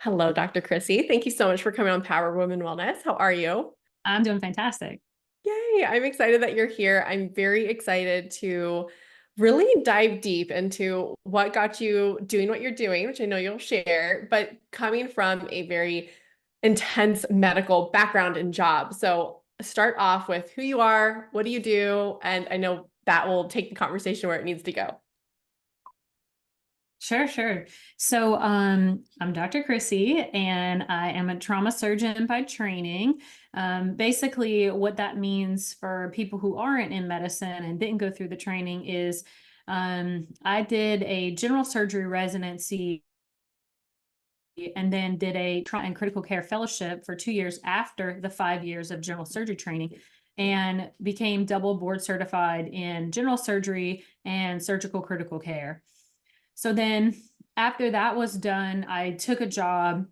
Hello, Dr. Chrissy. Thank you so much for coming on Power Women Wellness. How are you? I'm doing fantastic. Yay, I'm excited that you're here. I'm very excited to really dive deep into what got you doing what you're doing, which I know you'll share, but coming from a very intense medical background and job. So start off with who you are, what do you do? And I know that will take the conversation where it needs to go. Sure, sure. So, I'm Dr. Chrissy, and I am a trauma surgeon by training. Basically, what that means for people who aren't in medicine and didn't go through the training is I did a general surgery residency and then did a trauma and critical care fellowship for 2 years after the 5 years of general surgery training and became double board certified in general surgery and surgical critical care. So then after that was done, I took a job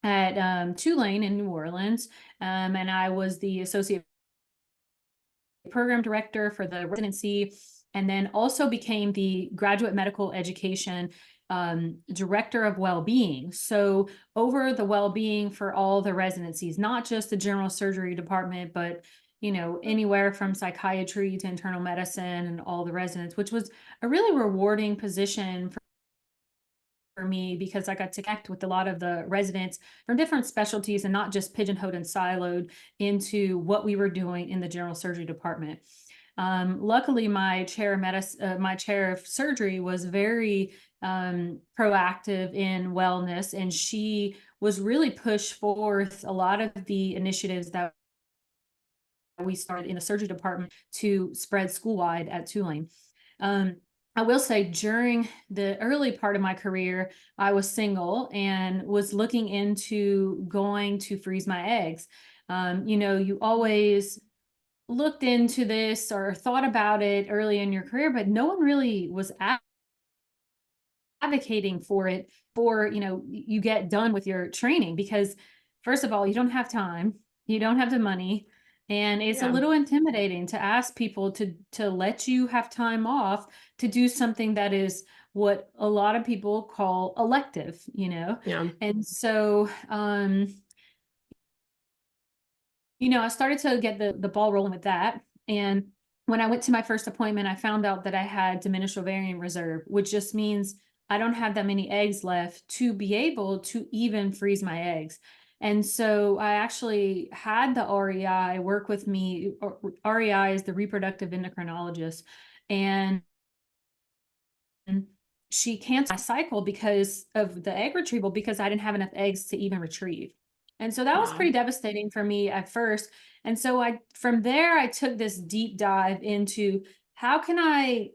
at Tulane in New Orleans, and I was the associate program director for the residency, and then also became the graduate medical education director of well-being. So over the well-being for all the residencies, not just the general surgery department, but anywhere from psychiatry to internal medicine and all the residents, which was a really rewarding position for me because I got to connect with a lot of the residents from different specialties and not just pigeonholed and siloed into what we were doing in the general surgery department. Luckily, my chair of surgery was very proactive in wellness, and she was really pushed forth a lot of the initiatives that we started in the surgery department to spread school-wide at Tulane. Um, I will say during the early part of my career, I was single and was looking into going to freeze my eggs. You always looked into this or thought about it early in your career, but no one really was advocating for it for, you get done with your training because first of all, you don't have time, you don't have the money, and it's a Yeah. little intimidating to ask people to let you have time off to do something that is what a lot of people call elective. Yeah. And so I started to get the ball rolling with that. And when I went to my first appointment, I found out that I had diminished ovarian reserve, which just means I don't have that many eggs left to be able to even freeze my eggs. And so I actually had the REI work with me. REI is the reproductive endocrinologist. And she canceled my cycle because of the egg retrieval because I didn't have enough eggs to even retrieve. And so that was Wow. pretty devastating for me at first. And so from there I took this deep dive into how can I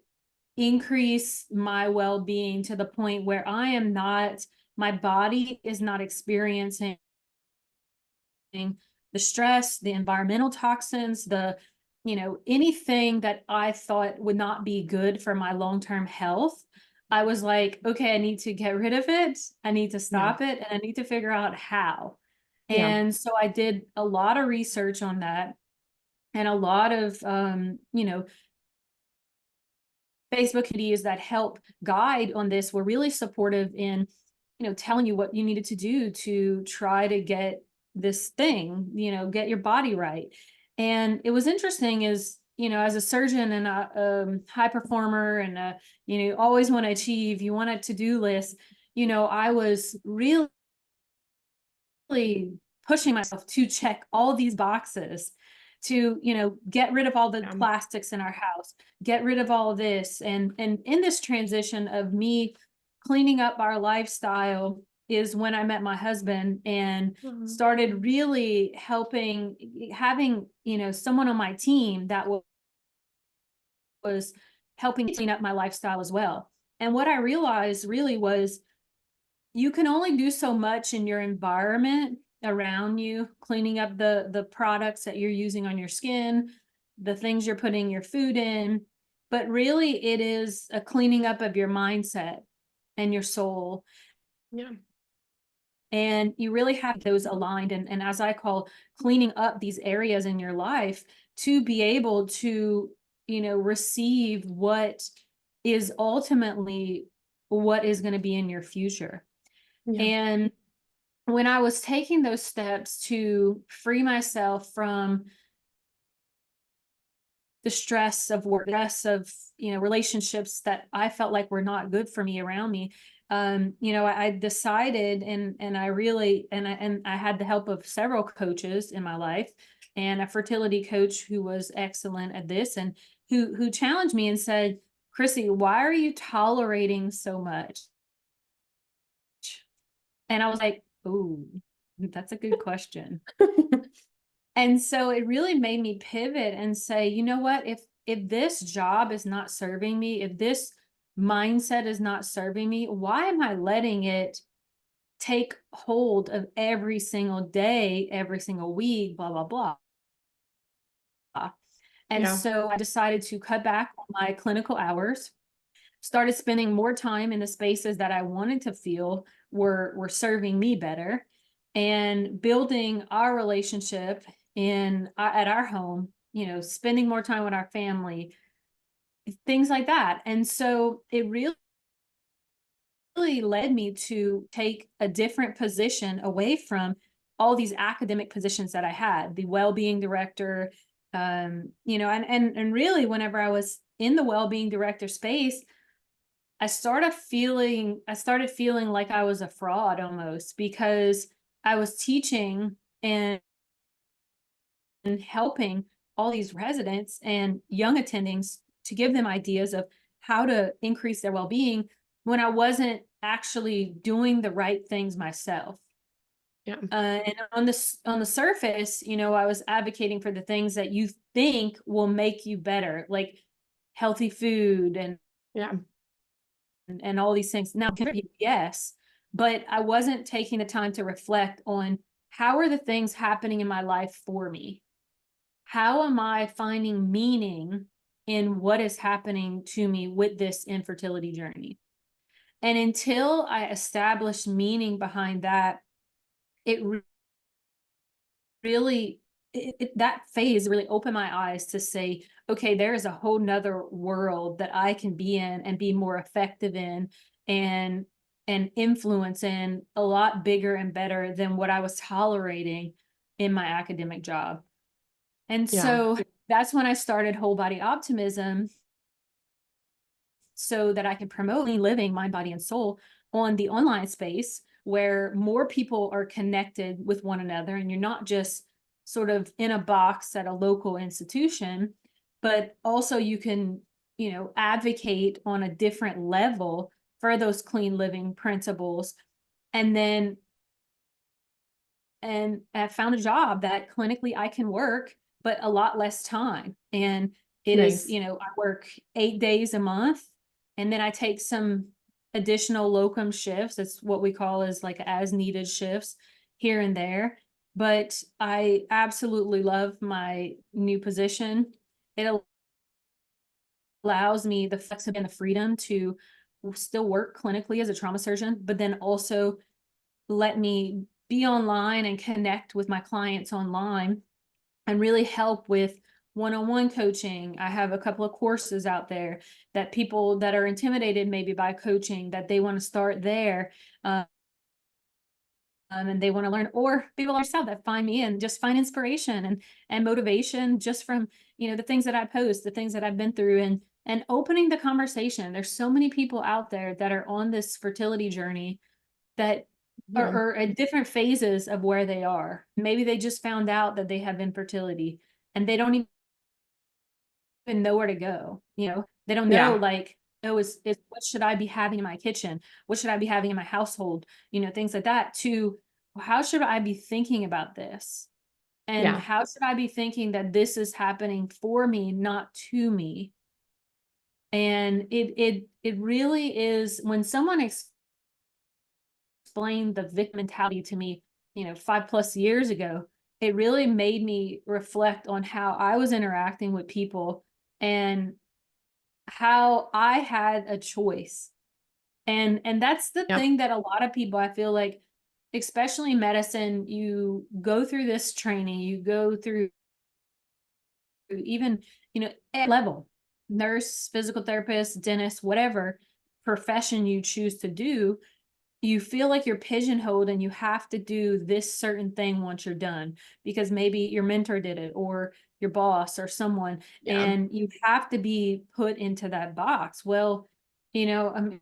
increase my well-being to the point where my body is not experiencing the stress, the environmental toxins, anything that I thought would not be good for my long-term health. I was like, okay, I need to get rid of it. I need to Yeah. stop it, and I need to figure out how. Yeah. And so I did a lot of research on that and a lot of, Facebook communities that help guide on this were really supportive in, telling you what you needed to do to try to get this thing, get your body right. And it was interesting is, as a surgeon and a high performer and always want to achieve, you want a to-do list, I was really pushing myself to check all these boxes to get rid of all the Yeah. plastics in our house, get rid of all of this. And in this transition of me cleaning up our lifestyle is when I met my husband and Mhm. started really having someone on my team that was helping clean up my lifestyle as well. And what I realized really was you can only do so much in your environment around you, cleaning up the products that you're using on your skin, the things you're putting your food in, but really it is a cleaning up of your mindset and your soul. Yeah. And you really have those aligned and as I call cleaning up these areas in your life to be able to, receive what is ultimately what is going to be in your future. Yeah. And when I was taking those steps to free myself from the stress of work, stress of, relationships that I felt like were not good for me around me. I decided, and I really, and I had the help of several coaches in my life, and a fertility coach who was excellent at this, and who challenged me and said, Chrissy, why are you tolerating so much? And I was like, "Ooh, that's a good question." And so it really made me pivot and say, you know what, if this job is not serving me, if this mindset is not serving me, why am I letting it take hold of every single day, every single week, blah, blah, blah. And Yeah. so I decided to cut back on my clinical hours, started spending more time in the spaces that I wanted to feel were serving me better, and building our relationship in at our home, spending more time with our family, things like that. And so it really led me to take a different position away from all these academic positions that I had, the well-being director, and really whenever I was in the well-being director space, I started feeling like I was a fraud almost, because I was teaching and helping all these residents and young attendings to give them ideas of how to increase their well-being when I wasn't actually doing the right things myself. Yeah. And on the surface, I was advocating for the things that you think will make you better, like healthy food Yeah. and all these things. Now, yes, but I wasn't taking the time to reflect on how are the things happening in my life for me? How am I finding meaning in what is happening to me with this infertility journey? And until I established meaning behind that, it really that phase really opened my eyes to say, okay, there is a whole nother world that I can be in and be more effective in, and influence in a lot bigger and better than what I was tolerating in my academic job. And Yeah. so that's when I started Whole Body Optimism, so that I can promote living mind, body, and soul on the online space where more people are connected with one another. And you're not just sort of in a box at a local institution, but also you can, advocate on a different level for those clean living principles. And then and I found a job that clinically I can work, but a lot less time. And it is, Nice. I work 8 days a month, and then I take some additional locum shifts. That's what we call as like as needed shifts here and there. But I absolutely love my new position. It allows me the flexibility and the freedom to still work clinically as a trauma surgeon, but then also let me be online and connect with my clients online and really help with one-on-one coaching. I have a couple of courses out there that people that are intimidated maybe by coaching, that they want to start there. And they want to learn, or people like yourself that find me and just find inspiration and motivation just from, the things that I post, the things that I've been through, and opening the conversation. There's so many people out there that are on this fertility journey that Yeah. are at different phases of where they are. Maybe they just found out that they have infertility and they don't even know where to go. They don't know, Yeah. like, oh, is what should I be having in my kitchen? What should I be having in my household? Things like that. To how should I be thinking about this? And Yeah. how should I be thinking that this is happening for me, not to me? And it really is when someone explained the victim mentality to me, 5+ years ago, it really made me reflect on how I was interacting with people and how I had a choice. And that's the Yep. thing that a lot of people, I feel like, especially in medicine, you go through this training, you go through even, at level, nurse, physical therapist, dentist, whatever profession you choose to do, you feel like you're pigeonholed and you have to do this certain thing once you're done because maybe your mentor did it or your boss or someone, Yeah. and you have to be put into that box. Well, I'm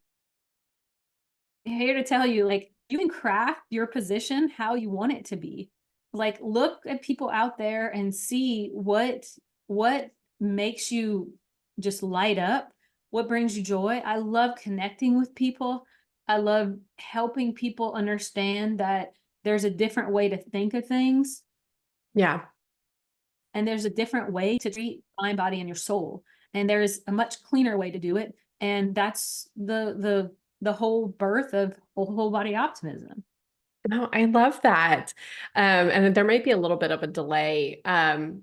here to tell you, like, you can craft your position how you want it to be. Like, look at people out there and see what makes you just light up, what brings you joy. I love connecting with people. I love helping people understand that there's a different way to think of things, Yeah. and there's a different way to treat mind, body, and your soul. And there's a much cleaner way to do it. And that's the whole birth of whole body optimism. No, I love that. And there might be a little bit of a delay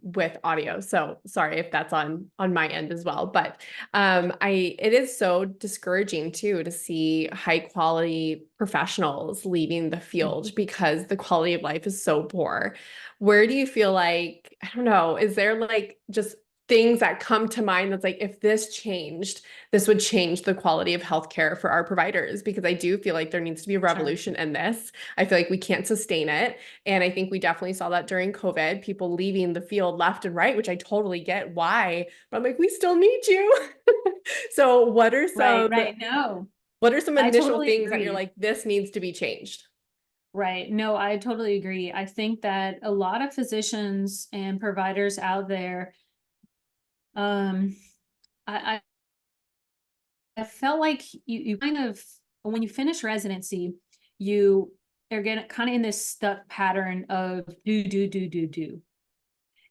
with audio. So sorry if that's on my end as well. But it is so discouraging too to see high quality professionals leaving the field because the quality of life is so poor. Where do you feel like, I don't know, is there like just things that come to mind that's like if this changed, this would change the quality of healthcare for our providers? Because I do feel like there needs to be a Sure. revolution in this. I feel like we can't sustain it. And I think we definitely saw that during COVID, people leaving the field left and right, which I totally get why. But I'm like, we still need you. So Right, right. No, what are some I initial totally things that you're agree. like, this needs to be changed? Right. No, I totally agree. I think that a lot of physicians and providers out there, um, I, I felt like you kind of, when you finish residency, you are getting kind of in this stuck pattern of do.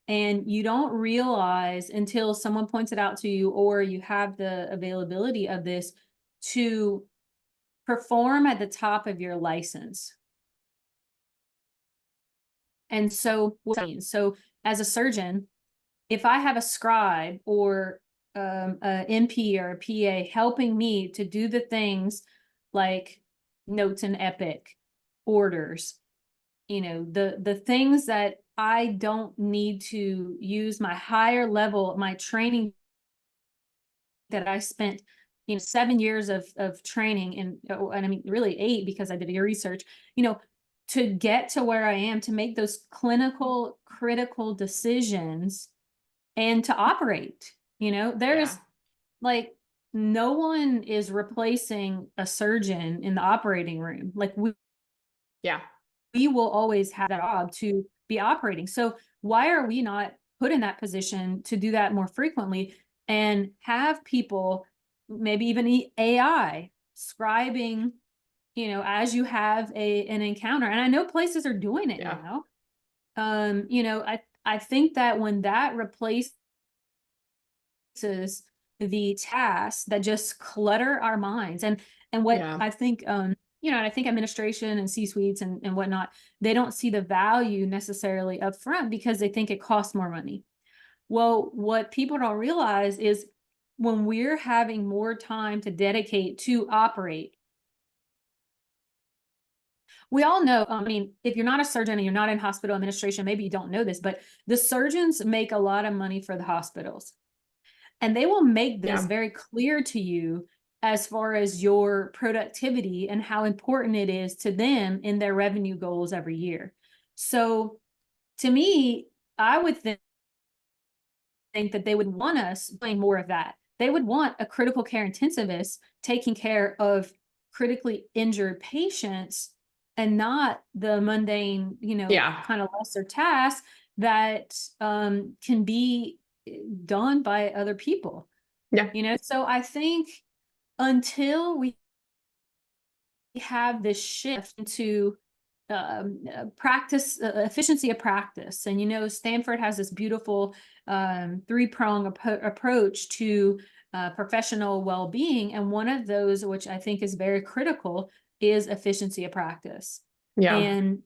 And you don't realize until someone points it out to you, or you have the availability of this to perform at the top of your license. And so, what that means, so as a surgeon, if I have a scribe or a NP or a PA helping me to do the things like notes and epic, orders, the things that I don't need to use my higher level, my training that I spent, 7 years of training, and I mean really 8 because I did your research, you know, to get to where I am, to make those clinical critical decisions and to operate. Yeah. There's like no one is replacing a surgeon in the operating room. Like Yeah. we will always have that job to be operating. So why are we not put in that position to do that more frequently and have people, maybe even AI scribing, as you have an encounter. And I know places are doing it Yeah. now. I think that when that replaces the tasks that just clutter our minds, and what Yeah. I think, and I think administration and C-suites and whatnot, they don't see the value necessarily up front because they think it costs more money. Well, what people don't realize is when we're having more time to dedicate to operate, we all know, I mean, if you're not a surgeon and you're not in hospital administration, maybe you don't know this, but the surgeons make a lot of money for the hospitals. And they will make this Yeah. very clear to you as far as your productivity and how important it is to them in their revenue goals every year. So to me, I would think that they would want us doing more of that. They would want a critical care intensivist taking care of critically injured patients and not the mundane, Yeah. kind of lesser tasks that can be done by other people. Yeah. So I think until we have this shift into practice, efficiency of practice, and Stanford has this beautiful three-prong approach to professional well-being, and one of those, which I think is very critical, is efficiency of practice. Yeah. And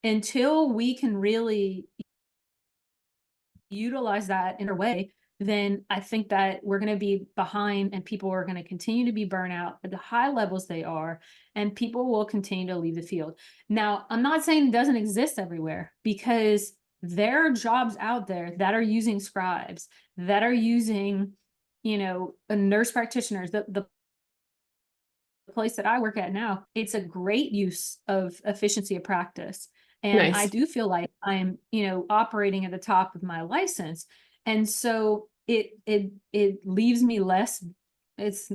until we can really utilize that in a way, then I think that we're going to be behind and people are going to continue to be burnout at the high levels they are, and people will continue to leave the field. Now, I'm not saying it doesn't exist everywhere, because there are jobs out there that are using scribes, that are using, a nurse practitioners, the place that I work at now, it's a great use of efficiency of practice. And I Nice. do feel like I'm, operating at the top of my license. And so it leaves me less,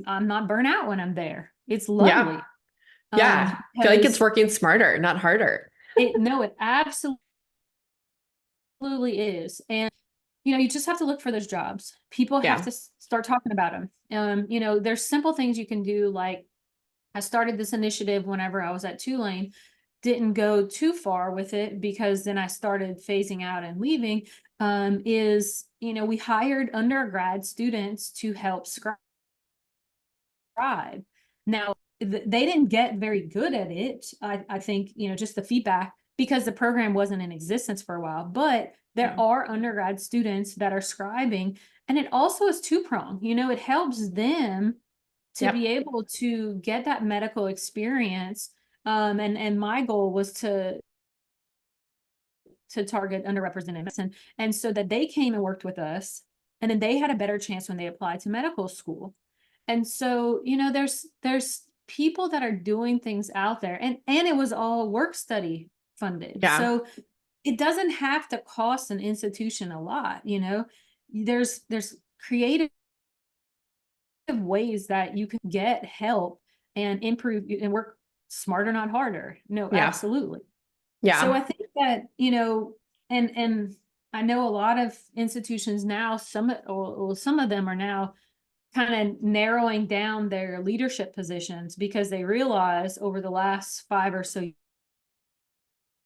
I'm not burnt out when I'm there. It's Yeah. lovely. Yeah. I feel like it's Because working smarter, not harder. it absolutely is. And you just have to look for those jobs. People have Yeah. to start talking about them. There's simple things you can do. Like I started this initiative whenever I was at Tulane, didn't go too far with it because then I started phasing out and leaving. We hired undergrad students to help scribe. Now, they didn't get very good at it. I think, just the feedback because the program wasn't in existence for a while, but there Yeah. are undergrad students that are scribing, and it also is two-pronged. It helps them to be Yep. able to get that medical experience. And my goal was to target underrepresented medicine. And so that they came and worked with us, and then they had a better chance when they applied to medical school. And so, there's people that are doing things out there, and it was all work study funded. Yeah. So it doesn't have to cost an institution a lot. There's creative ways that you can get help and improve and work smarter, not harder. No, Yeah. absolutely. So I Yeah. think that, and I know a lot of institutions now, some of them are now kind of narrowing down their leadership positions because they realize over the last 5 or so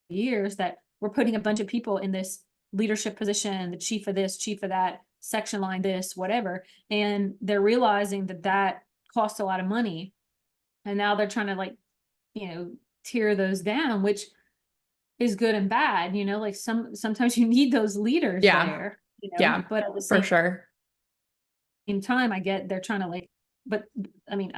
years that we're putting a bunch of people in this leadership position, the chief of this, chief of that, section line this, whatever. And they're realizing that that costs a lot of money. And now they're trying to you know, tear those down, which is good and bad, like sometimes you need those leaders Yeah. there, Yeah. but at the For same sure. time, I get they're trying to but I mean,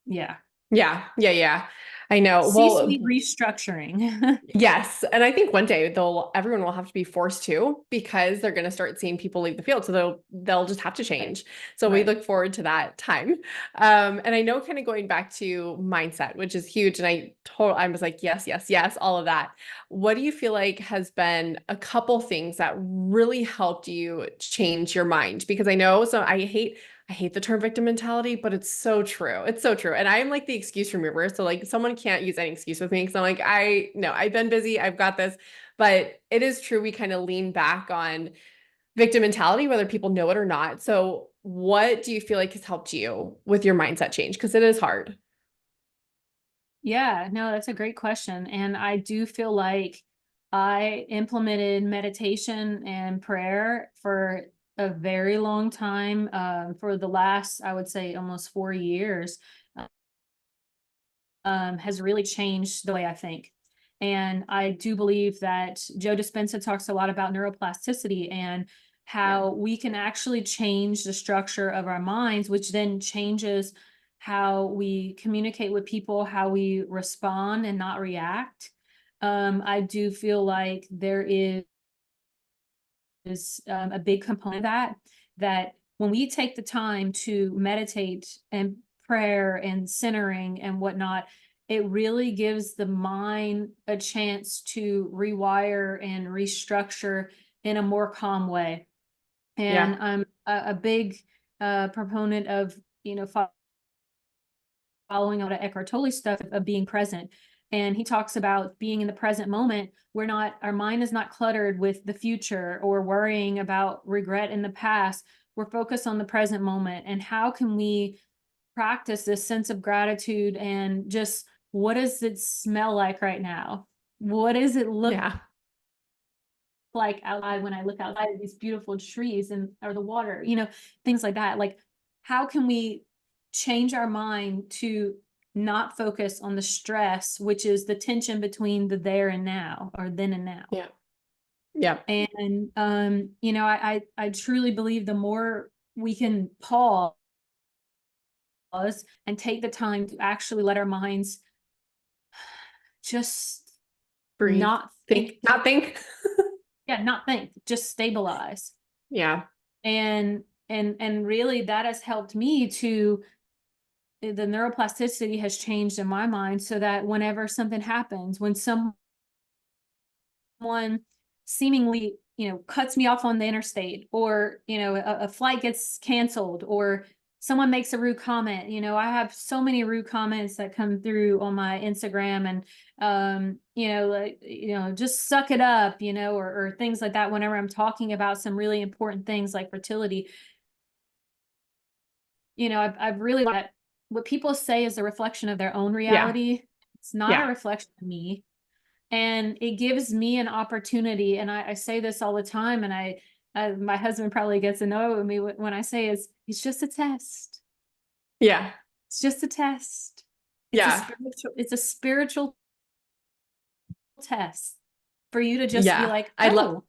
yeah, Yeah. Yeah. Yeah. I know. Well, C-suite restructuring. yes. And I think one day everyone will have to be forced to because they're going to start seeing people leave the field. So they'll just have to Right. change. So we Right. look forward to that time. And I know kind of going back to mindset, which is huge. And I was like, yes, yes, yes, all of that. What do you feel like has been a couple things that really helped you change your mind? Because I know, so I hate the term victim mentality, but it's so true. It's so true. And I'm like the excuse remover. So like someone can't use any excuse with me because I'm like, no, I've been busy. I've got this. But it is true. We kind of lean back on victim mentality, whether people know it or not. So what do you feel like has helped you with your mindset change? Because it is hard. Yeah, no, that's a great question. And I do feel like I implemented meditation and prayer for a very long time, for the last, I would say, almost 4 years, has really changed the way I think. And I do believe that Joe Dispenza talks a lot about neuroplasticity and Yeah. how we can actually change the structure of our minds, which then changes how we communicate with people, how we respond and not react. I do feel like there is a big component of that when we take the time to meditate and prayer and centering and whatnot, it really gives the mind a chance to rewire and restructure in a more calm way. And Yeah. I'm a big proponent of following all the Eckhart Tolle stuff of being present. And he talks about being in the present moment. Our mind is not cluttered with the future or worrying about regret in the past. We're focused on the present moment. And how can we practice this sense of gratitude and just what does it smell like right now? What does it look Yeah. like outside when I look outside at these beautiful trees or the water, things like that. Like, how can we change our mind to not focus on the stress, which is the tension between the there and now or then and now? Yeah. Yeah. And I truly believe the more we can pause and take the time to actually let our minds just Breathe. not Think, think, not think. not think, just stabilize. Yeah. And really that has helped me to the neuroplasticity has changed in my mind so that whenever something happens, when someone seemingly, cuts me off on the interstate, or, a flight gets canceled, or someone makes a rude comment, I have so many rude comments that come through on my Instagram, and, like, just suck it up, or things like that. Whenever I'm talking about some really important things like fertility, I've really that what people say is a reflection of their own Yeah. reality. It's not a Yeah. reflection of me. And it gives me an opportunity. And I say this all the time. And my husband probably gets annoyed with me when I say it's just a test. Yeah. It's just a test. Yeah. It's a spiritual test for you to just be Yeah. like, I love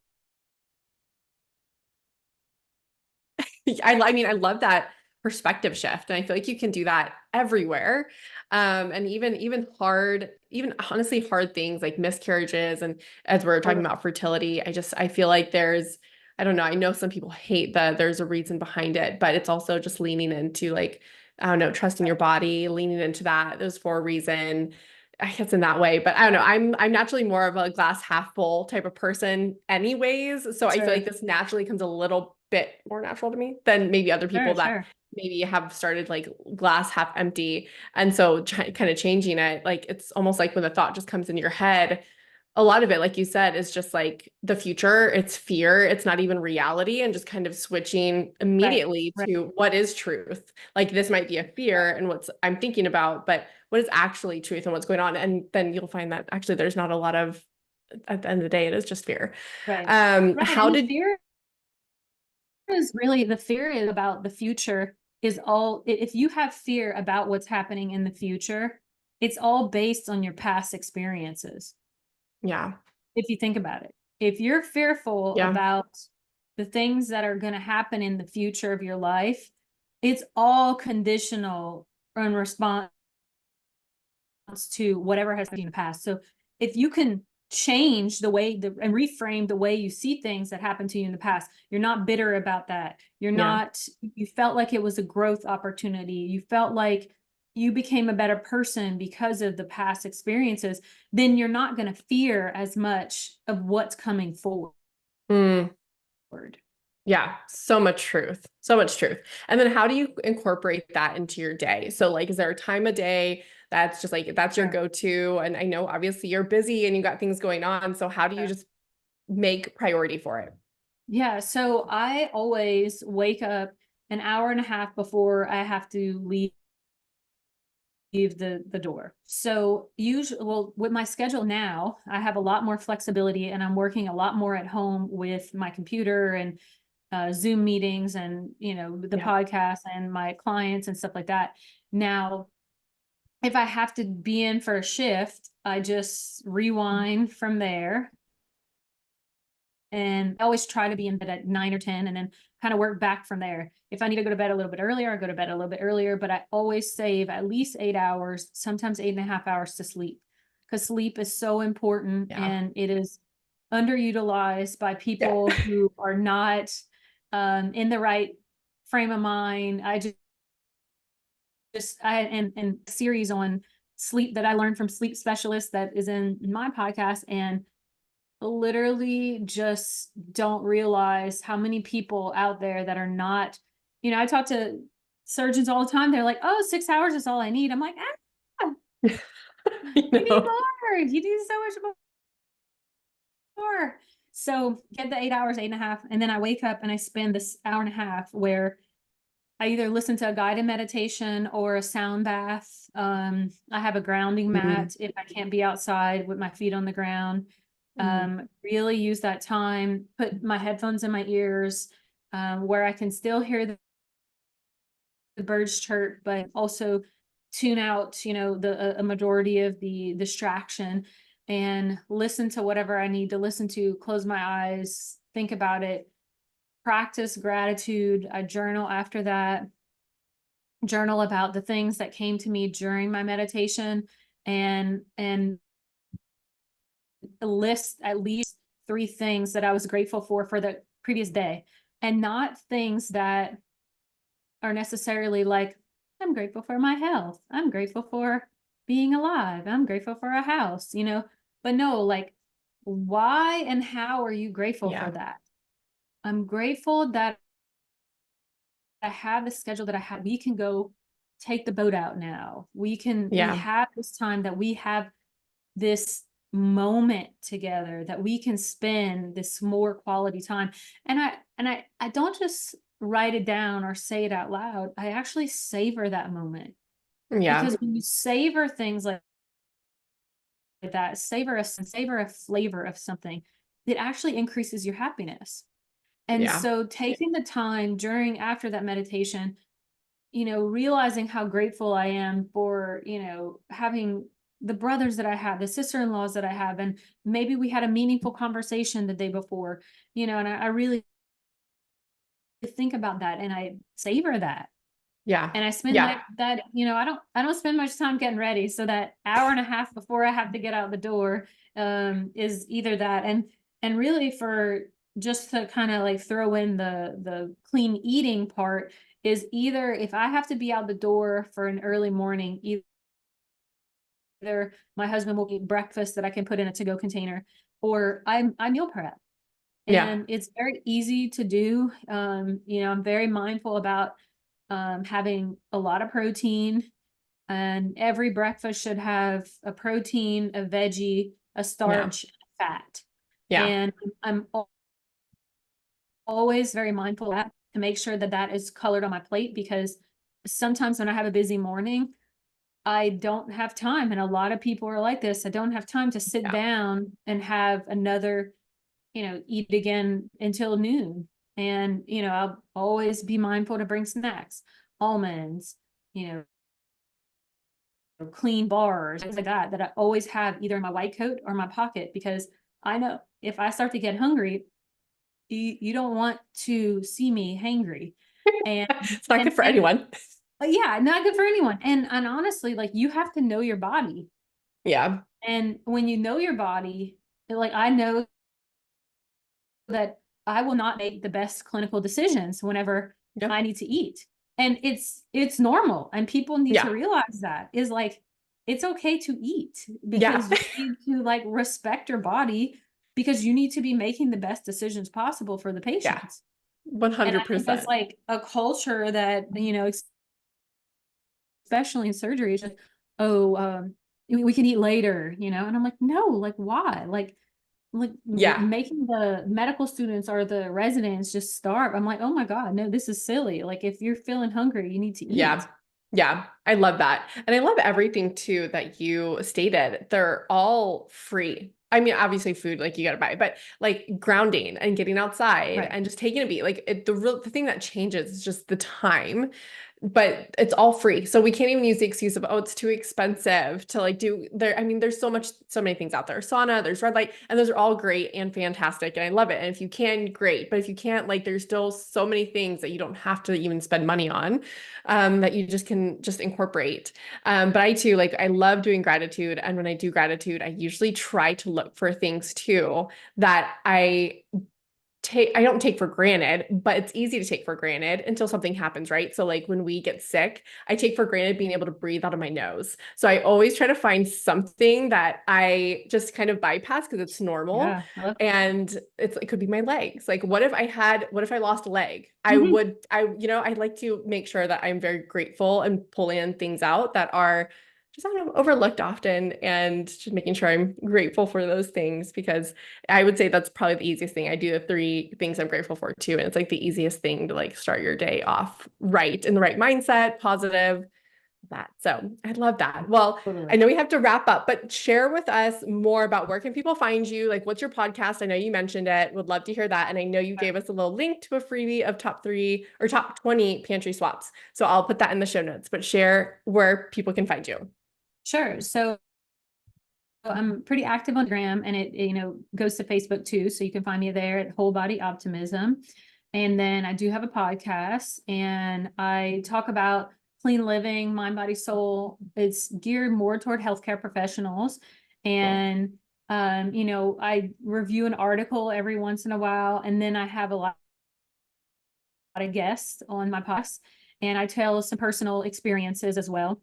oh, I mean, I love that perspective shift. And I feel like you can do that everywhere. And even hard, even honestly hard things like miscarriages. And as we're talking about fertility, I feel like I don't know, I know some people hate that there's a reason behind it, but it's also just leaning into like, I don't know, trusting your body, leaning into those for a reason. I guess in that way, but I don't know. I'm naturally more of a glass half full type of person anyways. So I feel like sure, this naturally comes a little bit more natural to me than maybe other people sure, that sure. maybe have started like glass half empty. And so kind of changing it, like it's almost like when the thought just comes in your head, a lot of it, like you said, is just like the future. It's fear. It's not even reality. And just kind of switching Right, immediately right, to what is truth. Like this might be a fear and what's I'm thinking about, but what is actually truth and what's going on? And then you'll find that actually there's not a lot of, at the end of the day, it is just fear. right. Right. How And did, the fear is about the future is all, if you have fear about what's happening in the future, it's all based on your past experiences. yeah, If you think about it, if you're fearful yeah, about the things that are going to happen in the future of your life, it's all conditional in response to whatever has happened in the past. So if you can change and reframe the way you see things that happened to you in the past, you're not bitter about that. yeah. You felt like it was a growth opportunity. You felt like you became a better person because of the past experiences, then you're not going to fear as much of what's coming forward. Mm. Yeah, so much truth. So much truth. And then how do you incorporate that into your day? So like is there a time of day that's just like that's your Sure. go-to? And I know obviously you're busy and you got things going on. So how do you Sure. just make priority for it? Yeah, so I always wake up an hour and a half before I have to leave the door. So usually, well, with my schedule now, I have a lot more flexibility, and I'm working a lot more at home with my computer and Zoom meetings, and the Yeah. podcast and my clients and stuff like that. Now, if I have to be in for a shift, I just rewind from there, and I always try to be in bed at 9 or 10, and then kind of work back from there. If I need to go to bed a little bit earlier, I go to bed a little bit earlier, but I always save at least 8 hours, sometimes 8.5 hours to sleep, because sleep is so important, Yeah. and it is underutilized by Yeah. people who are not in the right frame of mind. And series on sleep that I learned from sleep specialists that is in my podcast, and literally just don't realize how many people out there that are not, I talk to surgeons all the time. They're like, oh, 6 hours is all I need. I'm like, ah, I you need know. more. You need so much more. So get the 8 hours, 8.5. And then I wake up and I spend this hour and a half where I either listen to a guided meditation or a sound bath. I have a grounding Mm, mat if I can't be outside with my feet on the ground. mm, Really use that time, put my headphones in my ears, where I can still hear the birds chirp, but also tune out, a majority of the distraction, and listen to whatever I need to listen to, close my eyes, think about it, practice gratitude. I journal after that, journal about the things that came to me during my meditation, and list at least 3 things that I was grateful for the previous day, and not things that are necessarily like I'm grateful for my health. I'm grateful for being alive. I'm grateful for a house, but no, like, why and how are you grateful for Yeah. that? I'm grateful that I have the schedule that I have. We can go take the boat out now. We Yeah. have this time, that we have this moment together, that we can spend this more quality time. And I don't just write it down or say it out loud. I actually savor that moment, Yeah. because when you savor things like that, savor a flavor of something, it actually increases your happiness. And Yeah. so taking the time during after that meditation, realizing how grateful I am for, having the brothers that I have, the sister-in-laws that I have, and maybe we had a meaningful conversation the day before, and I really think about that and I savor that. Yeah. And I spend Yeah. that, I don't spend much time getting ready. So that hour and a half before I have to get out the door, is either that, and really, for just to kind of like throw in the clean eating part, is either if I have to be out the door for an early morning, either my husband will eat breakfast that I can put in a to-go container, or I meal prep. Yeah. And it's very easy to do. I'm very mindful about having a lot of protein, and every breakfast should have a protein, a veggie, a Yeah. starch, fat. Yeah. And I'm always very mindful of that, to make sure that that is colored on my plate, because sometimes when I have a busy morning, I don't have time. And a lot of people are like this. I don't have time to sit Yeah. down and have another, eat again until noon. And, I'll always be mindful to bring snacks, almonds, you know, clean bars, things like that I always have either in my white coat or my pocket, because I know if I start to get hungry, you don't want to see me hangry. And It's not and good for and anyone. yeah, not good for anyone. And honestly, like, you have to know your body. Yeah. And when you know your body, like, I know that I will not make the best clinical decisions whenever Yeah. I need to eat. And it's normal. And people need to Yeah. realize that, is like, it's okay to eat, Yeah. because you need to, like, respect your body, because you need to be making the best decisions possible for the Yeah. patients. And I think that's 100%. like a culture that, especially in surgery, it's just, oh, we can eat later, and I'm like, no, like, why? Like, Yeah. making the medical students or the residents just starve. I'm like, oh my God, no, this is silly. Like, if you're feeling hungry, you need to Yeah. eat. Yeah. I love that. And I love everything too that you stated. They're all free. I mean, obviously food, like you gotta buy, but like grounding and getting outside Right. and just taking a beat. Like the thing that changes is just the time, but it's all free. So we can't even use the excuse of, oh, it's too expensive to like do there. I mean, there's so many things out there. Sauna, there's red light, and those are all great and fantastic. And I love it. And if you can, great. But if you can't, like, there's still so many things that you don't have to even spend money on, that you just can just incorporate. But I too, like, I love doing gratitude. And when I do gratitude, I usually try to look for things too that I don't take for granted, but it's easy to take for granted until something happens, right? So like when we get sick, I take for granted being able to breathe out of my nose. So I always try to find something that I just kind of bypass because it's normal. Yeah. I love It could be my legs. Like what if I lost a leg? Mhm. I'd like to make sure that I'm very grateful and pulling things out that are just kind of overlooked often, and just making sure I'm grateful for those things, because I would say that's probably the easiest thing. I do the three things I'm grateful for too. And it's like the easiest thing to like start your day off right, in the right mindset, positive, that. So I love that. Well, I Totally. know we have to wrap up, but share with us more about where can people find you? Like, what's your podcast? I know you mentioned it. Would love to hear that. And I know you gave us a little link to a freebie of top 3 or top 20 pantry swaps. So I'll put that in the show notes, but share where people can find you. Sure. So I'm pretty active on Instagram, and it, goes to Facebook too. So you can find me there at Whole Body Optimism. And then I do have a podcast, and I talk about clean living, mind, body, soul. It's geared more toward healthcare professionals. Cool. And, I review an article every once in a while, and then I have a lot of guests on my podcast. and I tell some personal experiences as well.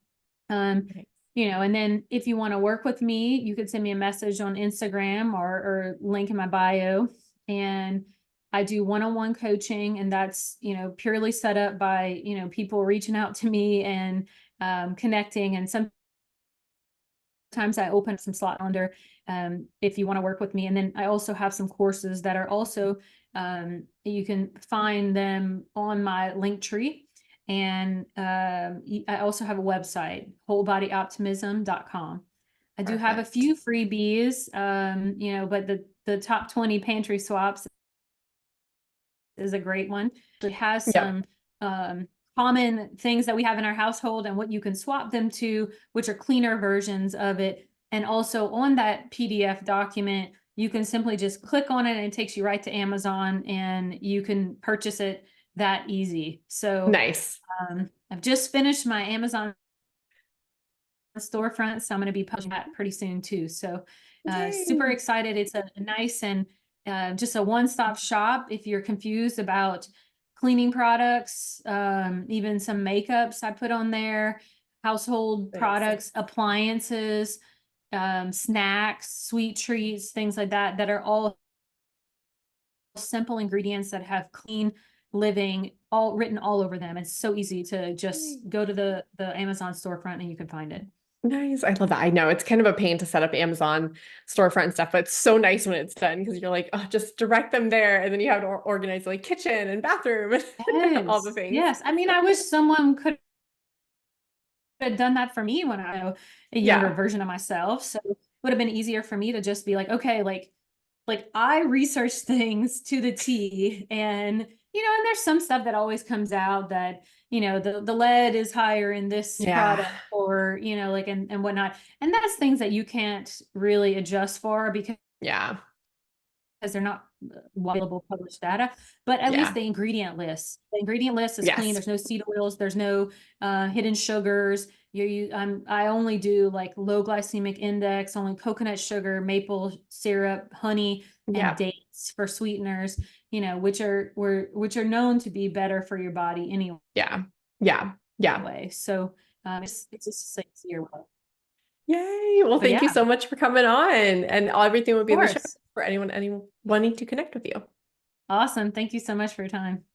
Um, Nice. and then if you want to work with me, you can send me a message on Instagram or link in my bio. And I do one-on-one coaching, and that's, purely set up by, people reaching out to me and connecting. And sometimes I open some slot under if you want to work with me. And then I also have some courses that are also, you can find them on my link tree. And I also have a website, wholebodyoptimism.com. I do have a Perfect. few freebies, but the top 20 pantry swaps is a great one. It has Yep. some common things that we have in our household and what you can swap them to, which are cleaner versions of it. And also on that PDF document, you can simply just click on it and it takes you right to Amazon and you can purchase it that easy. So Nice. I've just finished my Amazon storefront, so I'm going to be posting that pretty soon too. So super Yay. excited. It's a nice and just a one-stop shop if you're confused about cleaning products, even some makeups I put on there, household Nice. products, appliances, snacks, sweet treats, things like that, that are all simple ingredients that have clean living all written all over them. It's so easy to just go to the Amazon storefront and you can find it. Nice. I love that. I know it's kind of a pain to set up Amazon storefront and stuff, but it's so nice when it's done because you're like, oh, just direct them there. And then you have to organize like kitchen and bathroom and all the Yes. things. Yes. I mean, I wish someone could have done that for me when I was a younger Yeah. version of myself. So it would have been easier for me to just be like, okay, like I research things to the T, and and there's some stuff that always comes out that the lead is higher in this Yeah. product, or like and whatnot, and that's things that you can't really adjust for because Yeah. they're not available published data. But at least Yeah. the ingredient list is clean. Yes. There's no seed oils, there's no hidden sugars. I only do like low glycemic index, only coconut sugar, maple syrup, honey, and Yeah. dates for sweeteners, which are known to be better for your body anyway. Yeah. Yeah. Yeah. So it's just a easier way. Yay. Well, But thank yeah, you of so much for coming on. And everything will be in the show course. for anyone wanting to connect with you. Awesome. Thank you so much for your time.